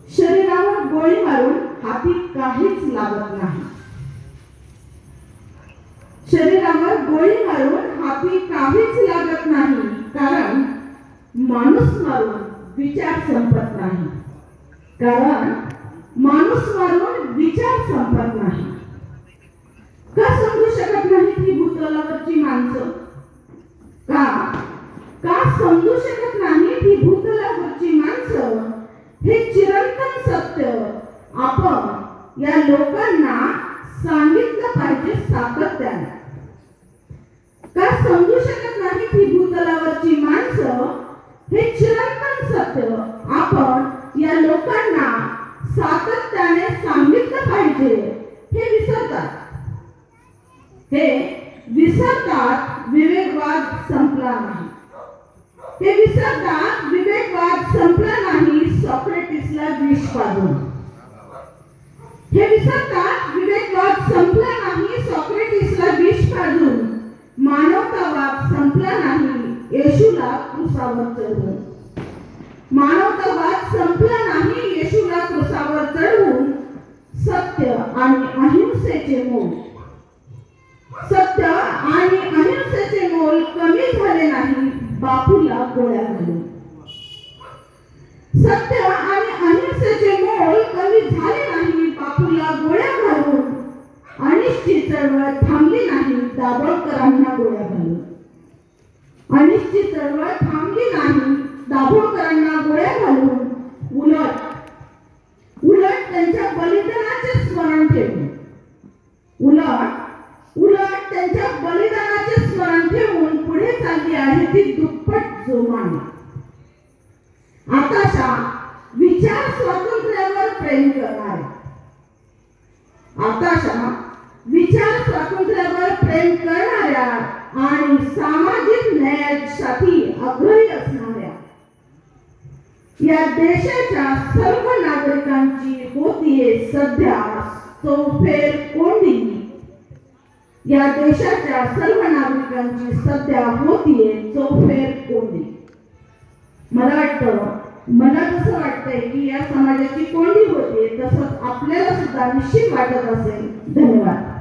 शरीरावर गोळी मारून हाती काहीच लागत नाही. शरीरावर गोळी मारून हाती काहीच लागत नाही, कारण माणूस मारून विचार संपत नाही. कारण माणूस मारून विचार संपत नाही. का समजू शकत नाही ही भूतलावरची माणसं? का का समजू शकत नाही ही भूतलावरची माणसं? हे चिरंतन सत्य आपण या लोकांना सांगितलं पाहिजे सातत्याने. का समजू शकत नाही ही भूतलावरची माणसं? हे चिरंतन सत्य आपण या लोकांना सातत्याने सांगितलं पाहिजे. हे विसरतात. हे विसरतात विवेकवाद संपला नाही. हे विसरतात विवेकवाद संपला नाही सॉक्रेटिसला विष पाजून. हे विसरतात विवेकवाद संपला नाही सॉक्रेटिसला विष पाजून. मानवतावाद संपला नाही येशूला क्रूसावर चढवून. मानवतावाद संपला नाही येशूला क्रूसावर चढवून. सत्य आणि अहिंसेचे मोल, सत्य आणि अहिंसेचे मोल कमी झाले नाही बापूला गोळ्या घालून. सत्य आणि अहिंसेचे मोल कमी झाले नाही बापूला गोळ्या घालून. अनिश्चित चळवळ थांबली नाही दाभोळकरांना गोळ्या घालून. अनिश्चित चळवळ थांबली नाही दाभोळकरांना गोळ्या घालून. उलट उलट त्यांच्या बलिदानाचे स्मरण ठेवून, उलट त्यांच्या बलिदानाचे स्मरण ठेवून पुढे चालली आहे ती दुप्पट जोमाने. आताशा विचार स्वातंत्र्यावर प्रेम करणाऱ्या, आताशा विचार स्वातंत्र्यावर प्रेम करणाऱ्या आणि सामाजिक न्यायासाठी आग्रही असणाऱ्या या देशाच्या सर्व नागरिकांची होतीये सध्या चौफेर कोंडी. या देशाच्या सर्व नागरिकांची सध्या होतीये चौफेर कोंडी. मला तसं वाटतंय की या समाजाची कोंडी होते, तसंच आपल्याला सुद्धा निश्चित वाटत असेल. धन्यवाद.